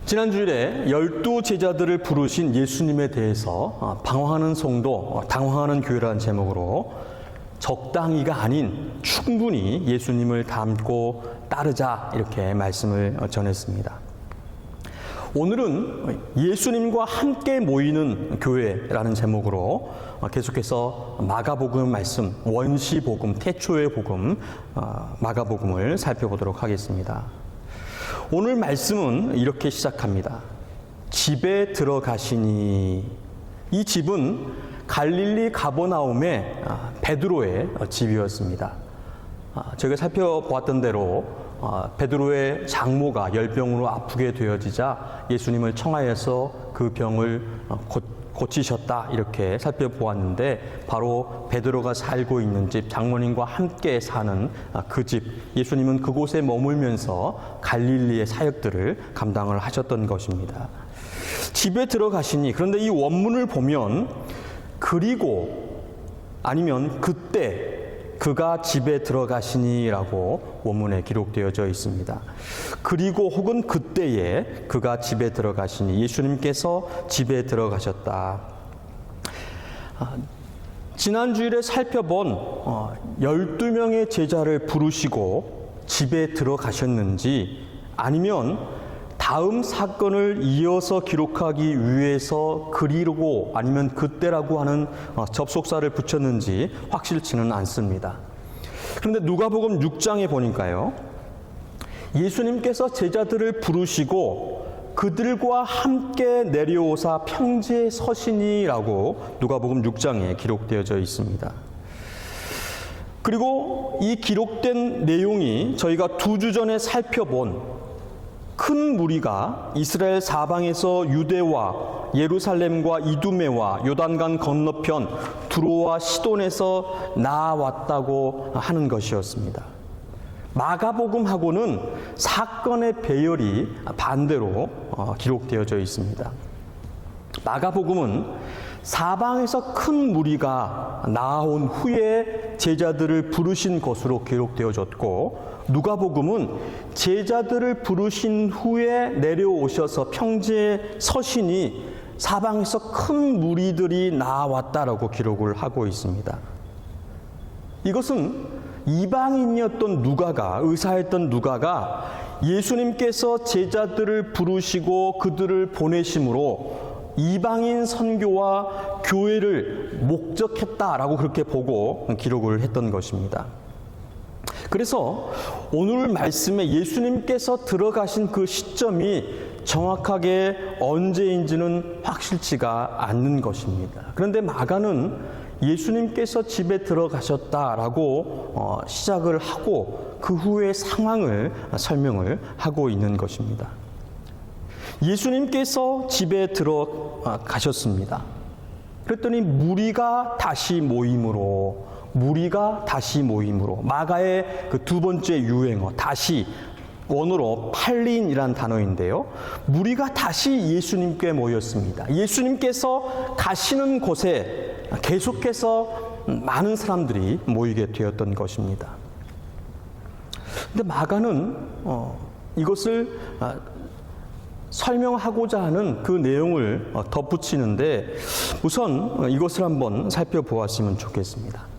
지난주일에 12 제자들을 부르신 예수님에 대해서 방황하는 성도, 당황하는 교회라는 제목으로 적당히가 아닌 충분히 예수님을 닮고 따르자 이렇게 말씀을 전했습니다. 오늘은 예수님과 함께 모이는 교회라는 제목으로 계속해서 마가복음 말씀, 원시복음, 태초의 복음, 마가복음을 살펴보도록 하겠습니다. 오늘 말씀은 이렇게 시작합니다. 집에 들어가시니. 이 집은 갈릴리 가버나움의 베드로의 집이었습니다. 저희가 살펴보았던 대로 베드로의 장모가 열병으로 아프게 되어지자 예수님을 청하여서 그 병을 고치셨다 이렇게 살펴보았는데, 바로 베드로가 살고 있는 집, 장모님과 함께 사는 그 집, 예수님은 그곳에 머물면서 갈릴리의 사역들을 감당을 하셨던 것입니다. 집에 들어가시니, 그런데 이 원문을 보면 그리고 아니면 그때 그가 집에 들어가시니라고 원문에 기록되어져 있습니다. 그리고 혹은 그때에 그가 집에 들어가시니, 예수님께서 집에 들어가셨다. 지난주일에 살펴본 12명의 제자를 부르시고 집에 들어가셨는지, 아니면 다음 사건을 이어서 기록하기 위해서 그리고 아니면 그때라고 하는 접속사를 붙였는지 확실치는 않습니다. 그런데 누가복음 6장에 보니까요, 예수님께서 제자들을 부르시고 그들과 함께 내려오사 평지에 서시니라고 누가복음 6장에 기록되어져 있습니다. 그리고 이 기록된 내용이 저희가 2주 전에 살펴본 큰 무리가 이스라엘 사방에서 유대와 예루살렘과 이두메와 요단강 건너편 두로와 시돈에서 나왔다고 하는 것이었습니다. 마가복음하고는 사건의 배열이 반대로 기록되어져 있습니다. 마가복음은 사방에서 큰 무리가 나온 후에 제자들을 부르신 것으로 기록되어졌고, 누가복음은 제자들을 부르신 후에 내려오셔서 평지에 서시니 사방에서 큰 무리들이 나왔다라고 기록을 하고 있습니다. 이것은 이방인이었던 누가가, 의사였던 누가가 예수님께서 제자들을 부르시고 그들을 보내심으로 이방인 선교와 교회를 목적했다라고 그렇게 보고 기록을 했던 것입니다. 그래서 오늘 말씀에 예수님께서 들어가신 그 시점이 정확하게 언제인지는 확실치가 않는 것입니다. 그런데 마가는 예수님께서 집에 들어가셨다라고 시작을 하고 그 후의 상황을 설명을 하고 있는 것입니다. 예수님께서 집에 들어가셨습니다. 그랬더니 무리가 다시 모임으로, 마가의 그 두 번째 유행어, 다시, 원어로 팔린이라는 단어인데요, 무리가 다시 예수님께 모였습니다. 예수님께서 가시는 곳에 계속해서 많은 사람들이 모이게 되었던 것입니다. 근데 마가는 이것을 설명하고자 하는 그 내용을 덧붙이는데, 우선 이것을 한번 살펴보았으면 좋겠습니다.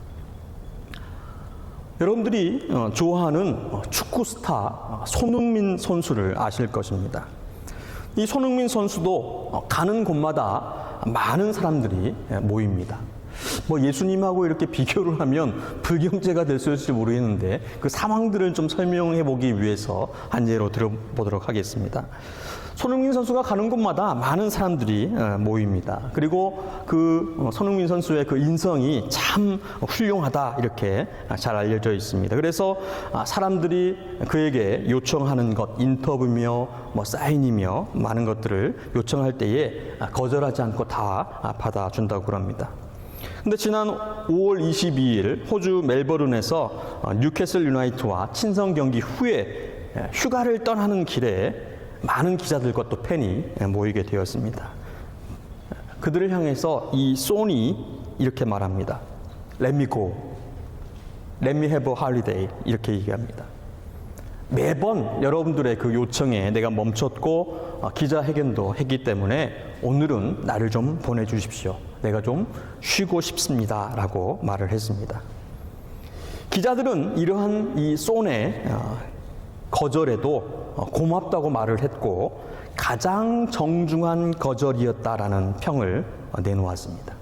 여러분들이 좋아하는 축구 스타 손흥민 선수를 아실 것입니다. 이 손흥민 선수도 가는 곳마다 많은 사람들이 모입니다. 예수님하고 이렇게 비교를 하면 불경제가 될 수 있을지 모르겠는데, 그 상황들을 좀 설명해 보기 위해서 한 예로 들어보도록 하겠습니다. 손흥민 선수가 가는 곳마다 많은 사람들이 모입니다. 그리고 그 손흥민 선수의 그 인성이 참 훌륭하다 이렇게 잘 알려져 있습니다. 그래서 사람들이 그에게 요청하는 것, 인터뷰며 사인이며 많은 것들을 요청할 때에 거절하지 않고 다 받아준다고 합니다. 근데 지난 5월 22일 호주 멜버른에서 뉴캐슬 유나이트와 친선 경기 후에 휴가를 떠나는 길에 많은 기자들과 또 팬이 모이게 되었습니다. 그들을 향해서 이 소니 이렇게 말합니다. Let me go. Let me have a holiday. 이렇게 얘기합니다. 매번 여러분들의 그 요청에 내가 멈췄고 기자회견도 했기 때문에 오늘은 나를 좀 보내주십시오. 내가 좀 쉬고 싶습니다. 라고 말을 했습니다. 기자들은 이러한 이 손의 거절에도 고맙다고 말을 했고 가장 정중한 거절이었다라는 평을 내놓았습니다.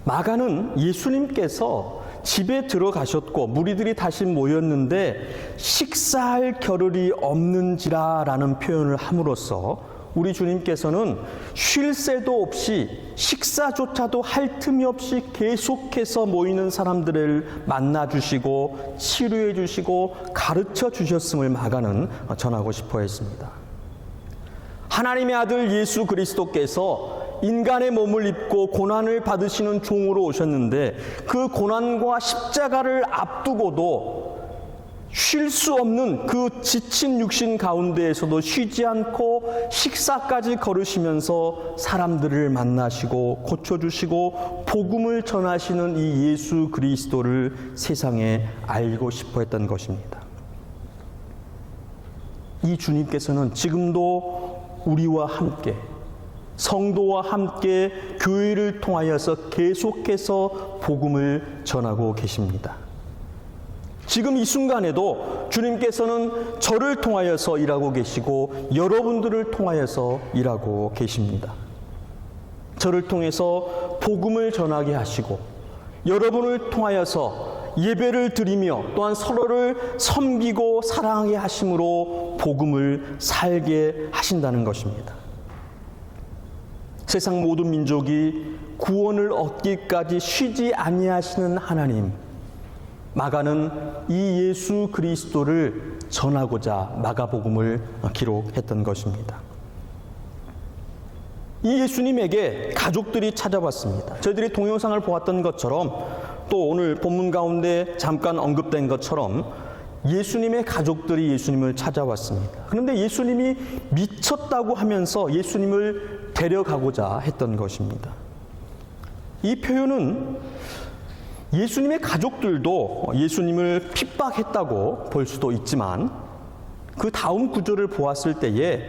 마가는 예수님께서 집에 들어가셨고 무리들이 다시 모였는데 식사할 겨를이 없는지라라는 표현을 함으로써 우리 주님께서는 쉴 새도 없이 식사조차도 할 틈이 없이 계속해서 모이는 사람들을 만나주시고 치료해주시고 가르쳐주셨음을 마가는 전하고 싶어 했습니다. 하나님의 아들 예수 그리스도께서 인간의 몸을 입고 고난을 받으시는 종으로 오셨는데 그 고난과 십자가를 앞두고도 쉴 수 없는 그 지친 육신 가운데에서도 쉬지 않고 식사까지 거르시면서 사람들을 만나시고 고쳐주시고 복음을 전하시는 이 예수 그리스도를 세상에 알고 싶어 했던 것입니다. 이 주님께서는 지금도 우리와 함께 성도와 함께 교회를 통하여서 계속해서 복음을 전하고 계십니다. 지금 이 순간에도 주님께서는 저를 통하여서 일하고 계시고 여러분들을 통하여서 일하고 계십니다. 저를 통해서 복음을 전하게 하시고 여러분을 통하여서 예배를 드리며 또한 서로를 섬기고 사랑하게 하심으로 복음을 살게 하신다는 것입니다. 세상 모든 민족이 구원을 얻기까지 쉬지 아니하시는 하나님, 마가는 이 예수 그리스도를 전하고자 마가복음을 기록했던 것입니다. 이 예수님에게 가족들이 찾아왔습니다. 저희들이 동영상을 보았던 것처럼 또 오늘 본문 가운데 잠깐 언급된 것처럼 예수님의 가족들이 예수님을 찾아왔습니다. 그런데 예수님이 미쳤다고 하면서 예수님을 데려가고자 했던 것입니다. 이 표현은 예수님의 가족들도 예수님을 핍박했다고 볼 수도 있지만 그 다음 구절을 보았을 때에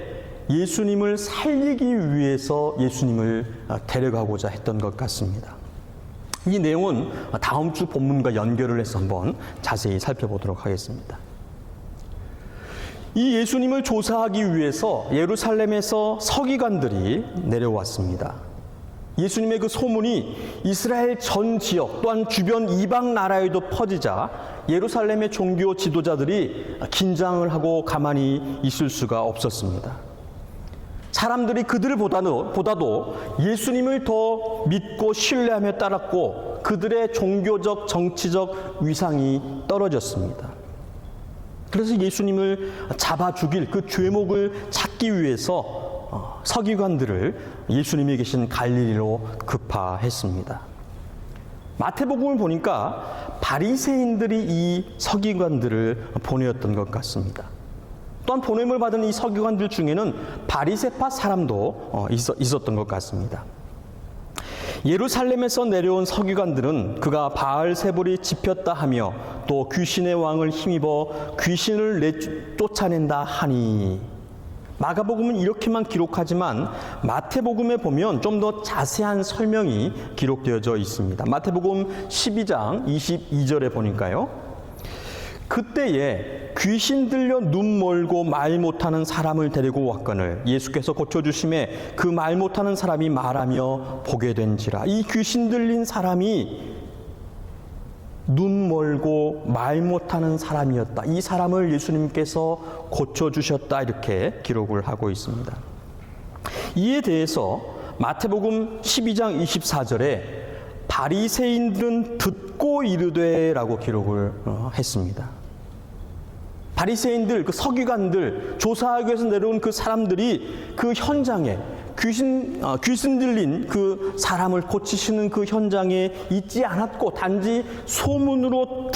예수님을 살리기 위해서 예수님을 데려가고자 했던 것 같습니다. 이 내용은 다음 주 본문과 연결을 해서 한번 자세히 살펴보도록 하겠습니다. 이 예수님을 조사하기 위해서 예루살렘에서 서기관들이 내려왔습니다. 예수님의 그 소문이 이스라엘 전 지역 또한 주변 이방 나라에도 퍼지자 예루살렘의 종교 지도자들이 긴장을 하고 가만히 있을 수가 없었습니다. 사람들이 그들을 보다도 예수님을 더 믿고 신뢰하며 따랐고 그들의 종교적 정치적 위상이 떨어졌습니다. 그래서 예수님을 잡아 죽일 그 죄목을 찾기 위해서 서기관들을 예수님이 계신 갈릴리로 급파했습니다. 마태복음을 보니까 바리새인들이 이 서기관들을 보내었던 것 같습니다. 또한 보냄을 받은 이 서기관들 중에는 바리새파 사람도 있었던 것 같습니다. 예루살렘에서 내려온 서기관들은 그가 바알세불이 집혔다 하며 또 귀신의 왕을 힘입어 귀신을 쫓아낸다 하니, 마가복음은 이렇게만 기록하지만 마태복음에 보면 좀 더 자세한 설명이 기록되어져 있습니다. 마태복음 12장 22절에 보니까요, 그때에 귀신 들려 눈 멀고 말 못하는 사람을 데리고 왔거늘 예수께서 고쳐주심에 그 말 못하는 사람이 말하며 보게 된지라. 이 귀신 들린 사람이 눈 멀고 말 못하는 사람이었다. 이 사람을 예수님께서 고쳐주셨다. 이렇게 기록을 하고 있습니다. 이에 대해서 마태복음 12장 24절에 바리새인들은 듣고 이르되 라고 기록을 했습니다. 바리새인들, 그 서기관들, 조사하기 위해서 내려온 그 사람들이 그 현장에 귀신 들린 그 사람을 고치시는 그 현장에 있지 않았고 단지 소문으로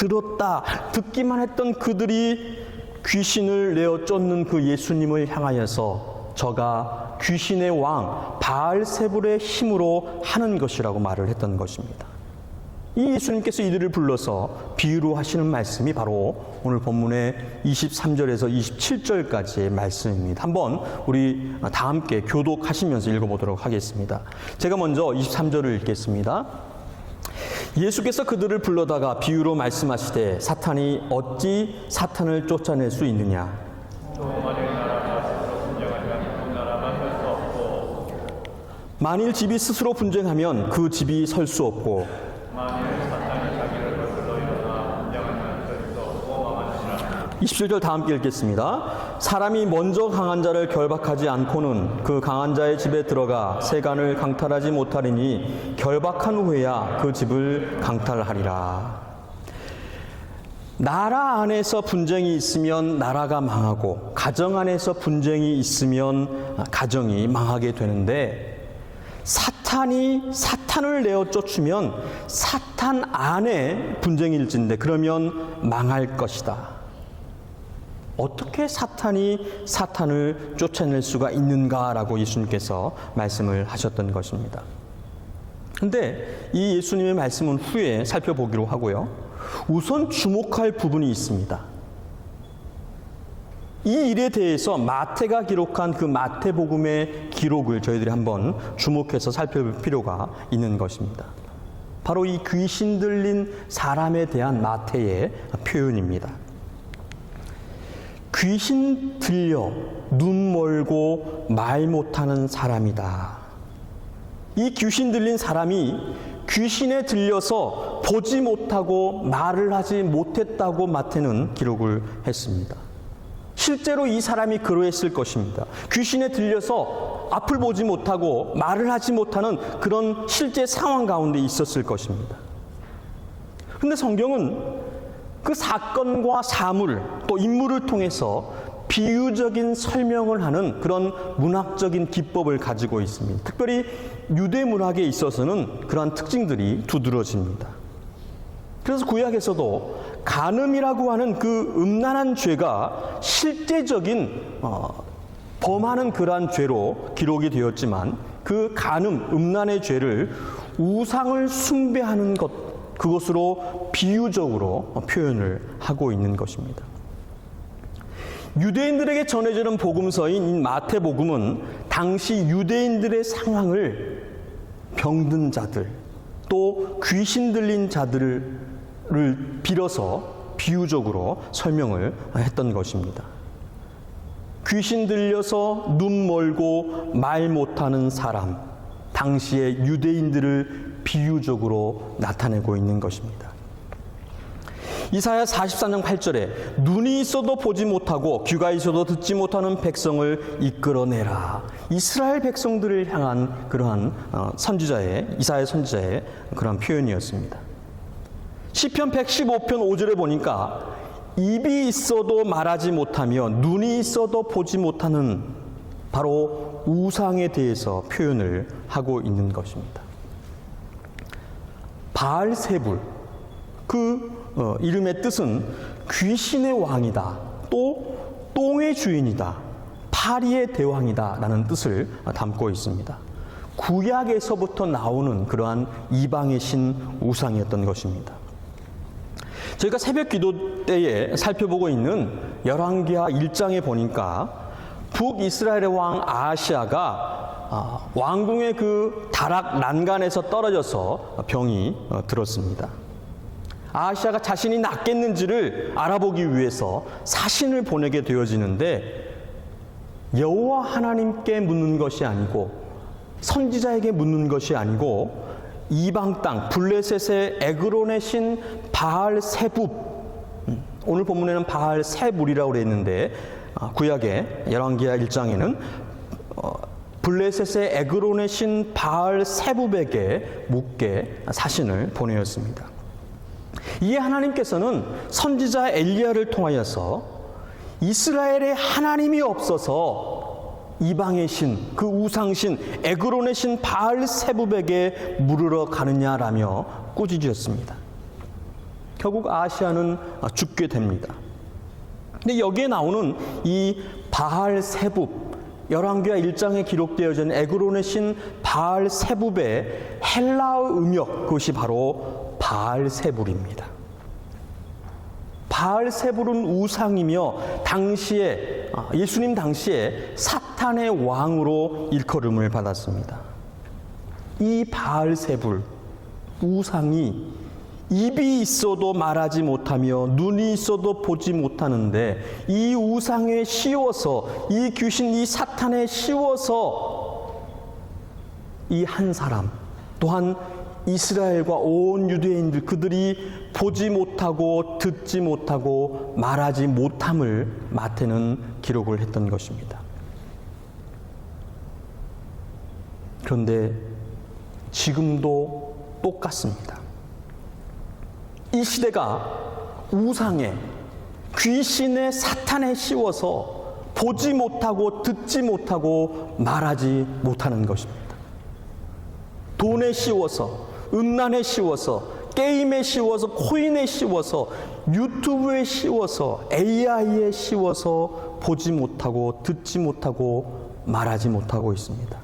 듣기만 했던 그들이 귀신을 내어 쫓는 그 예수님을 향하여서 저가 귀신의 왕 바알세불의 힘으로 하는 것이라고 말을 했던 것입니다. 이 예수님께서 이들을 불러서 비유로 하시는 말씀이 바로 오늘 본문의 23절에서 27절까지의 말씀입니다. 한번 우리 다 함께 교독하시면서 읽어보도록 하겠습니다. 제가 먼저 23절을 읽겠습니다. 예수께서 그들을 불러다가 비유로 말씀하시되 사탄이 어찌 사탄을 쫓아낼 수 있느냐. 만일 집이 스스로 분쟁하면 그 집이 설 수 없고 27절 다 함께 읽겠습니다. 사람이 먼저 강한 자를 결박하지 않고는 그 강한 자의 집에 들어가 세간을 강탈하지 못하리니 결박한 후에야 그 집을 강탈하리라. 나라 안에서 분쟁이 있으면 나라가 망하고 가정 안에서 분쟁이 있으면 가정이 망하게 되는데 사탄이 사탄을 내어 쫓으면 사탄 안에 분쟁이 일진데 그러면 망할 것이다. 어떻게 사탄이 사탄을 쫓아낼 수가 있는가라고 예수님께서 말씀을 하셨던 것입니다. 그런데 이 예수님의 말씀은 후에 살펴보기로 하고요. 우선 주목할 부분이 있습니다. 이 일에 대해서 마태가 기록한 그 마태복음의 기록을 저희들이 한번 주목해서 살펴볼 필요가 있는 것입니다. 바로 이 귀신 들린 사람에 대한 마태의 표현입니다. 귀신 들려 눈 멀고 말 못하는 사람이다. 이 귀신 들린 사람이 귀신에 들려서 보지 못하고 말을 하지 못했다고 마태는 기록을 했습니다. 실제로 이 사람이 그러했을 것입니다. 귀신에 들려서 앞을 보지 못하고 말을 하지 못하는 그런 실제 상황 가운데 있었을 것입니다. 그런데 성경은 그 사건과 사물 또 인물을 통해서 비유적인 설명을 하는 그런 문학적인 기법을 가지고 있습니다. 특별히 유대 문학에 있어서는 그러한 특징들이 두드러집니다. 그래서 구약에서도 간음이라고 하는 그 음란한 죄가 실제적인 범하는 그러한 죄로 기록이 되었지만 그 간음, 음란의 죄를 우상을 숭배하는 것, 그것으로 비유적으로 표현을 하고 있는 것입니다. 유대인들에게 전해지는 복음서인 마태복음은 당시 유대인들의 상황을 병든 자들, 또 귀신 들린 자들을 빌어서 비유적으로 설명을 했던 것입니다. 귀신 들려서 눈 멀고 말 못하는 사람, 당시의 유대인들을 비유적으로 나타내고 있는 것입니다. 이사야 44장 8절에 눈이 있어도 보지 못하고 귀가 있어도 듣지 못하는 백성을 이끌어내라. 이스라엘 백성들을 향한 그러한 이사야 선지자의 그러한 표현이었습니다. 시편 115편 5절에 보니까 입이 있어도 말하지 못하며 눈이 있어도 보지 못하는 바로 우상에 대해서 표현을 하고 있는 것입니다. 바알세불, 그 이름의 뜻은 귀신의 왕이다, 또 똥의 주인이다, 파리의 대왕이다 라는 뜻을 담고 있습니다. 구약에서부터 나오는 그러한 이방의 신 우상이었던 것입니다. 저희가 새벽 기도 때에 살펴보고 있는 열왕기하 1장에 보니까 북이스라엘의 왕 아하시아가 왕궁의 그 다락 난간에서 떨어져서 병이 들었습니다. 아하시아가 자신이 낫겠는지를 알아보기 위해서 사신을 보내게 되어지는데 여호와 하나님께 묻는 것이 아니고 선지자에게 묻는 것이 아니고 이방 땅 블레셋의 에그론의 신 바알세붑, 오늘 본문에는 바알세불이라고 그랬는데 구약의 열왕기하 1장에는 블레셋의 에그론의 신 바알세붑에게 묻게 사신을 보내었습니다. 이에 하나님께서는 선지자 엘리야를 통하여서 이스라엘에 하나님이 없어서 이방의 신, 그 우상신 에그론의 신 바알세붑에게 물으러 가느냐라며 꾸짖으셨습니다. 결국 아하시아는 죽게 됩니다. 근데 여기에 나오는 이 바알세붑, 열왕기하 1장에 기록되어져 있는 에그론의 신 바알세붑의 헬라어 음역, 그것이 바로 바알세불입니다. 바알세불은 우상이며 예수님 당시에 사탄의 왕으로 일컬음을 받았습니다. 이 바알세불 우상이 입이 있어도 말하지 못하며 눈이 있어도 보지 못하는데 이 우상에 씌워서 이 귀신 이 사탄에 씌워서 이 한 사람 또한 이스라엘과 온 유대인들 그들이 보지 못하고 듣지 못하고 말하지 못함을 마태는 기록을 했던 것입니다. 그런데 지금도 똑같습니다. 이 시대가 우상에 귀신의 사탄에 씌워서 보지 못하고 듣지 못하고 말하지 못하는 것입니다. 돈에 씌워서 음란에 씌워서 게임에 씌워서 코인에 씌워서 유튜브에 씌워서 AI에 씌워서 보지 못하고 듣지 못하고 말하지 못하고 있습니다.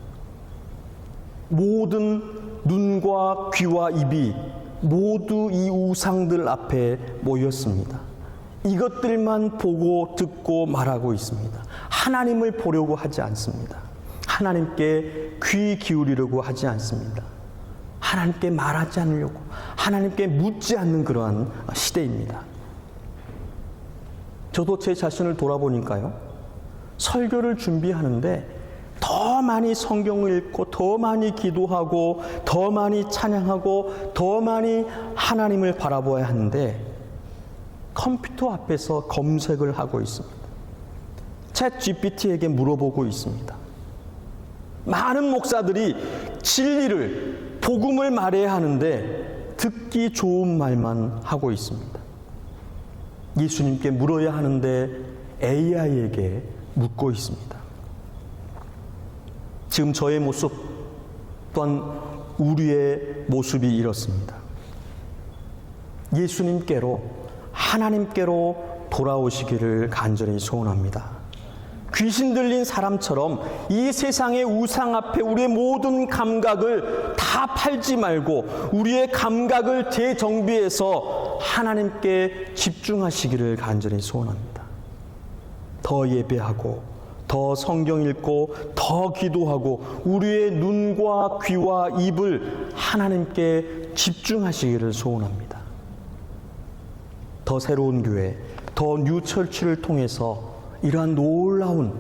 모든 눈과 귀와 입이 모두 이 우상들 앞에 모였습니다. 이것들만 보고 듣고 말하고 있습니다. 하나님을 보려고 하지 않습니다. 하나님께 귀 기울이려고 하지 않습니다. 하나님께 말하지 않으려고, 하나님께 묻지 않는 그러한 시대입니다. 저도 제 자신을 돌아보니까요, 설교를 준비하는데 더 많이 성경을 읽고 더 많이 기도하고 더 많이 찬양하고 더 많이 하나님을 바라보아야 하는데 컴퓨터 앞에서 검색을 하고 있습니다. 챗 GPT에게 물어보고 있습니다. 많은 목사들이 진리를, 복음을 말해야 하는데 듣기 좋은 말만 하고 있습니다. 예수님께 물어야 하는데 AI에게 묻고 있습니다. 지금 저의 모습 또한 우리의 모습이 이렇습니다. 예수님께로, 하나님께로 돌아오시기를 간절히 소원합니다. 귀신 들린 사람처럼 이 세상의 우상 앞에 우리의 모든 감각을 다 팔지 말고 우리의 감각을 재정비해서 하나님께 집중하시기를 간절히 소원합니다. 더 예배하고 더 성경 읽고 더 기도하고 우리의 눈과 귀와 입을 하나님께 집중하시기를 소원합니다. 더 새로운 교회, 더 뉴처치를 통해서 이러한 놀라운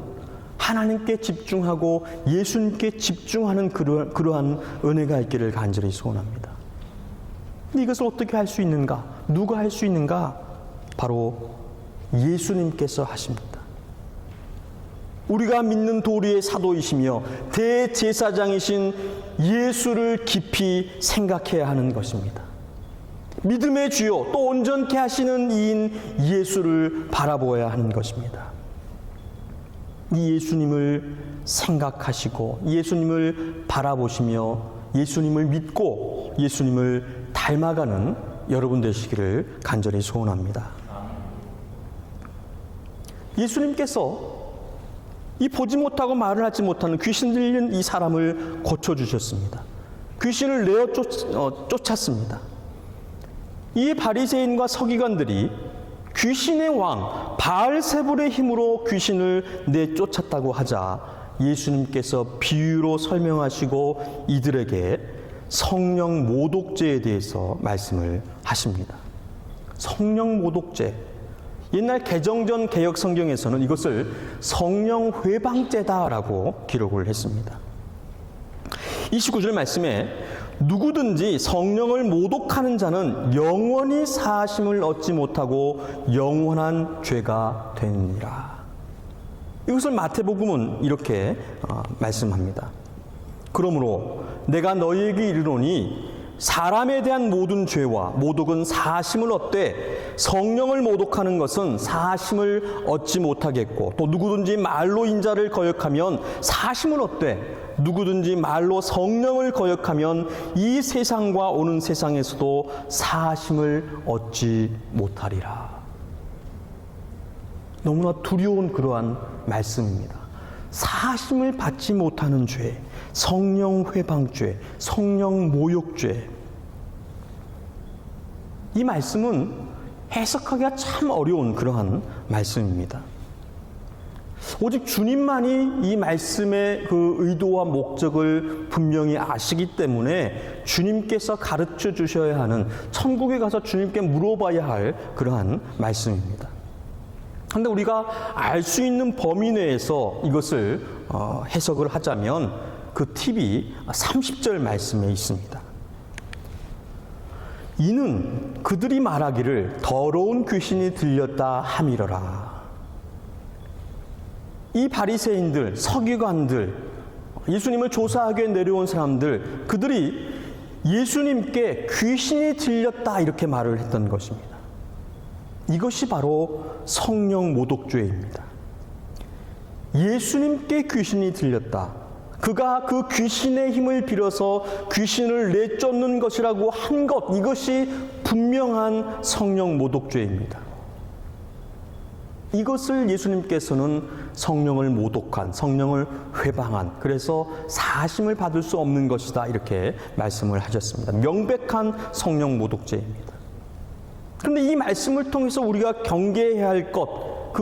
하나님께 집중하고 예수님께 집중하는 그러한 은혜가 있기를 간절히 소원합니다. 이것을 어떻게 할 수 있는가? 누가 할 수 있는가? 바로 예수님께서 하십니다. 우리가 믿는 도리의 사도이시며 대제사장이신 예수를 깊이 생각해야 하는 것입니다. 믿음의 주요 또 온전케 하시는 이인 예수를 바라보아야 하는 것입니다. 이 예수님을 생각하시고 예수님을 바라보시며 예수님을 믿고 예수님을 닮아가는 여러분 되시기를 간절히 소원합니다. 예수님께서 이 보지 못하고 말을 하지 못하는 귀신 들린 이 사람을 고쳐주셨습니다. 귀신을 내어 쫓았습니다. 이 바리새인과 서기관들이 귀신의 왕 바알세불의 힘으로 귀신을 내쫓았다고 하자 예수님께서 비유로 설명하시고 이들에게 성령 모독죄에 대해서 말씀을 하십니다. 성령 모독죄, 옛날 개정전 개역 성경에서는 이것을 성령 회방죄다라고 기록을 했습니다. 29절 말씀에 누구든지 성령을 모독하는 자는 영원히 사하심을 얻지 못하고 영원한 죄가 되느니라. 이것을 마태복음은 이렇게 말씀합니다. 그러므로 내가 너희에게 이르노니 사람에 대한 모든 죄와 모독은 사하심을 얻되 성령을 모독하는 것은 사하심을 얻지 못하겠고 또 누구든지 말로 인자를 거역하면 사하심을 얻되 누구든지 말로 성령을 거역하면 이 세상과 오는 세상에서도 사하심을 얻지 못하리라. 너무나 두려운 그러한 말씀입니다. 사하심을 받지 못하는 죄, 성령 회방죄, 성령 모욕죄. 이 말씀은 해석하기가 참 어려운 그러한 말씀입니다. 오직 주님만이 이 말씀의 그 의도와 목적을 분명히 아시기 때문에 주님께서 가르쳐 주셔야 하는, 천국에 가서 주님께 물어봐야 할 그러한 말씀입니다. 그런데 우리가 알 수 있는 범위 내에서 이것을 해석을 하자면 그 팁이 30절 말씀에 있습니다. 이는 그들이 말하기를 더러운 귀신이 들렸다 함이러라. 이 바리새인들, 서기관들, 예수님을 조사하게 내려온 사람들, 그들이 예수님께 귀신이 들렸다 이렇게 말을 했던 것입니다. 이것이 바로 성령 모독죄입니다. 예수님께 귀신이 들렸다. 그가 그 귀신의 힘을 빌어서 귀신을 내쫓는 것이라고 한 것, 이것이 분명한 성령 모독죄입니다. 이것을 예수님께서는 성령을 모독한, 성령을 회방한, 그래서 사심을 받을 수 없는 것이다 이렇게 말씀을 하셨습니다. 명백한 성령 모독죄입니다. 그런데 이 말씀을 통해서 우리가 경계해야 할 것,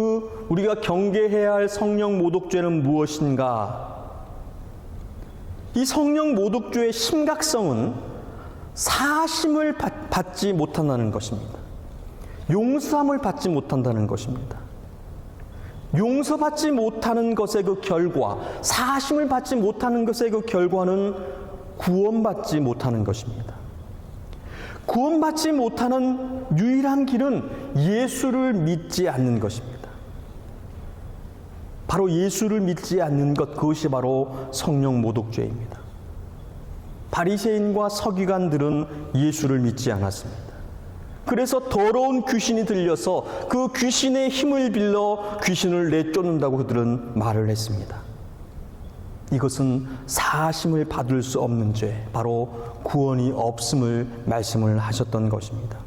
우리가 경계해야 할 성령 모독죄는 무엇인가? 이 성령 모독죄의 심각성은 사심을 받지 못한다는 것입니다. 용서함을 받지 못한다는 것입니다. 용서받지 못하는 것의 그 결과, 사심을 받지 못하는 것의 그 결과는 구원받지 못하는 것입니다. 구원받지 못하는 유일한 길은 예수를 믿지 않는 것입니다. 바로 예수를 믿지 않는 것, 그것이 바로 성령 모독죄입니다. 바리새인과 서기관들은 예수를 믿지 않았습니다. 그래서 더러운 귀신이 들려서 그 귀신의 힘을 빌려 귀신을 내쫓는다고 그들은 말을 했습니다. 이것은 사심을 받을 수 없는 죄, 바로 구원이 없음을 말씀을 하셨던 것입니다.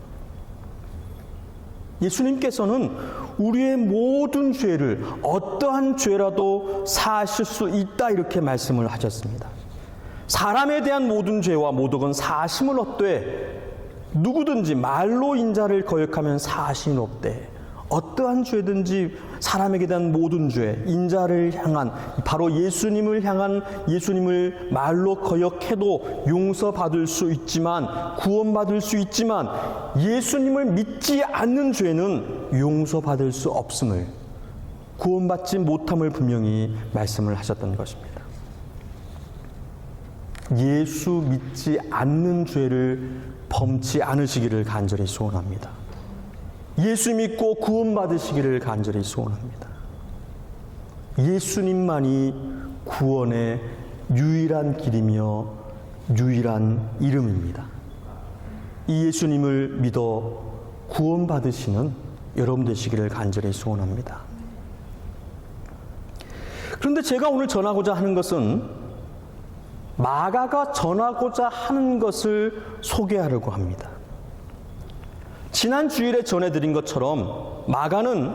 예수님께서는 우리의 모든 죄를, 어떠한 죄라도 사하실 수 있다 이렇게 말씀을 하셨습니다. 사람에 대한 모든 죄와 모독은 사심을 얻되 누구든지 말로 인자를 거역하면 사심이 없대. 어떠한 죄든지 사람에게 대한 모든 죄, 인자를 향한, 바로 예수님을 향한, 예수님을 말로 거역해도 용서받을 수 있지만, 구원받을 수 있지만, 예수님을 믿지 않는 죄는 용서받을 수 없음을, 구원받지 못함을 분명히 말씀을 하셨던 것입니다. 예수 믿지 않는 죄를 범치 않으시기를 간절히 소원합니다. 예수 믿고 구원받으시기를 간절히 소원합니다. 예수님만이 구원의 유일한 길이며 유일한 이름입니다. 이 예수님을 믿어 구원받으시는 여러분 되시기를 간절히 소원합니다. 그런데 제가 오늘 전하고자 하는 것은 마가가 전하고자 하는 것을 소개하려고 합니다. 지난 주일에 전해드린 것처럼 마가는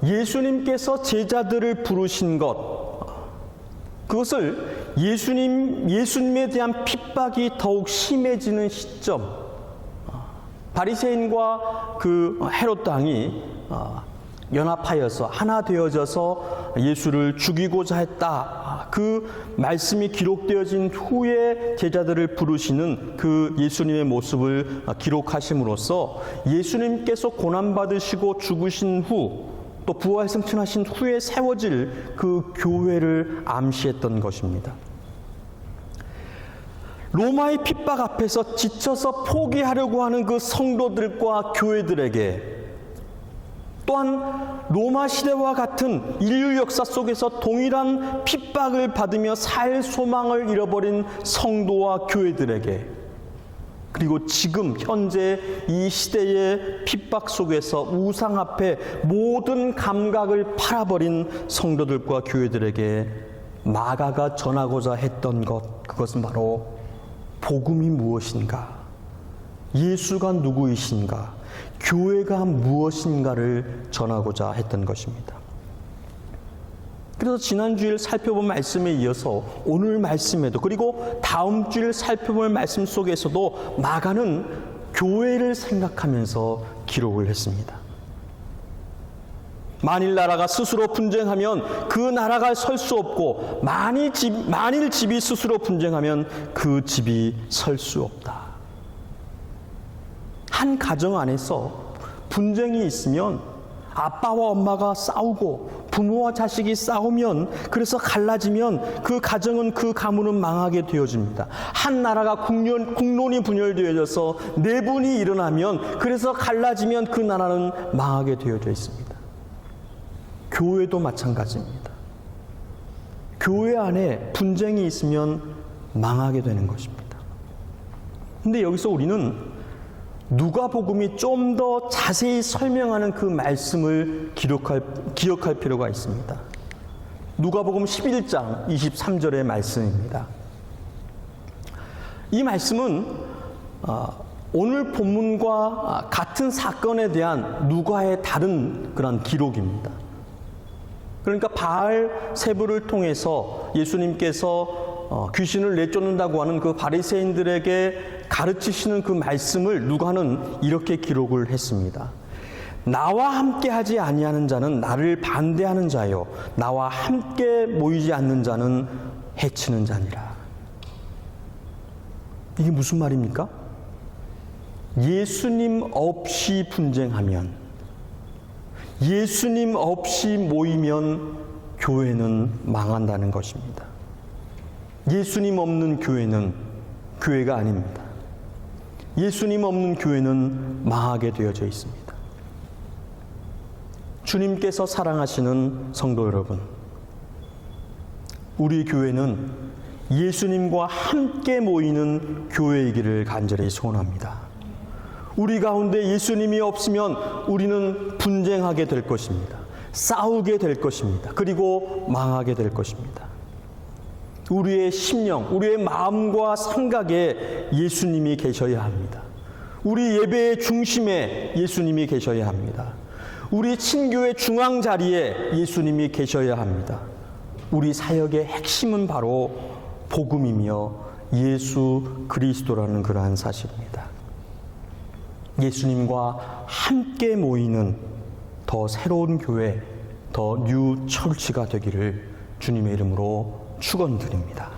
예수님께서 제자들을 부르신 것, 그것을 예수님에 대한 핍박이 더욱 심해지는 시점, 바리새인과 그 헤롯 왕이 연합하여서 하나 되어져서 예수를 죽이고자 했다. 그 말씀이 기록되어진 후에 제자들을 부르시는 그 예수님의 모습을 기록하심으로써 예수님께서 고난받으시고 죽으신 후 또 부활 승천하신 후에 세워질 그 교회를 암시했던 것입니다. 로마의 핍박 앞에서 지쳐서 포기하려고 하는 그 성도들과 교회들에게, 또한 로마 시대와 같은 인류 역사 속에서 동일한 핍박을 받으며 살 소망을 잃어버린 성도와 교회들에게, 그리고 지금 현재 이 시대의 핍박 속에서 우상 앞에 모든 감각을 팔아버린 성도들과 교회들에게 마가가 전하고자 했던 것, 그것은 바로 복음이 무엇인가, 예수가 누구이신가, 교회가 무엇인가를 전하고자 했던 것입니다. 그래서 지난주일 살펴본 말씀에 이어서 오늘 말씀에도, 그리고 다음 주일 살펴볼 말씀 속에서도 마가는 교회를 생각하면서 기록을 했습니다. 만일 나라가 스스로 분쟁하면 그 나라가 설 수 없고 만일 집이 스스로 분쟁하면 그 집이 설 수 없다. 한 가정 안에서 분쟁이 있으면 아빠와 엄마가 싸우고 부모와 자식이 싸우면, 그래서 갈라지면 그 가정은, 그 가문은 망하게 되어집니다. 한 나라가 국론이 분열되어져서 내분이 일어나면, 그래서 갈라지면 그 나라는 망하게 되어져 있습니다. 교회도 마찬가지입니다. 교회 안에 분쟁이 있으면 망하게 되는 것입니다. 근데 여기서 우리는 누가복음이 좀 더 자세히 설명하는 그 말씀을 기억할 필요가 있습니다. 누가복음 11장 23절의 말씀입니다. 이 말씀은 오늘 본문과 같은 사건에 대한 누가의 다른 그런 기록입니다. 그러니까 바알세불을 통해서 예수님께서 귀신을 내쫓는다고 하는 그 바리새인들에게 가르치시는 그 말씀을 누가는 이렇게 기록을 했습니다. 나와 함께 하지 아니하는 자는 나를 반대하는 자요, 나와 함께 모이지 않는 자는 해치는 자니라. 이게 무슨 말입니까? 예수님 없이 분쟁하면, 예수님 없이 모이면 교회는 망한다는 것입니다. 예수님 없는 교회는 교회가 아닙니다. 예수님 없는 교회는 망하게 되어져 있습니다. 주님께서 사랑하시는 성도 여러분, 우리 교회는 예수님과 함께 모이는 교회이기를 간절히 소원합니다. 우리 가운데 예수님이 없으면 우리는 분쟁하게 될 것입니다. 싸우게 될 것입니다. 그리고 망하게 될 것입니다. 우리의 심령, 우리의 마음과 생각에 예수님이 계셔야 합니다. 우리 예배의 중심에 예수님이 계셔야 합니다. 우리 친교의 중앙 자리에 예수님이 계셔야 합니다. 우리 사역의 핵심은 바로 복음이며 예수 그리스도라는 그러한 사실입니다. 예수님과 함께 모이는 더 새로운 교회, 더 뉴 철치가 되기를 주님의 이름으로 축원드립니다.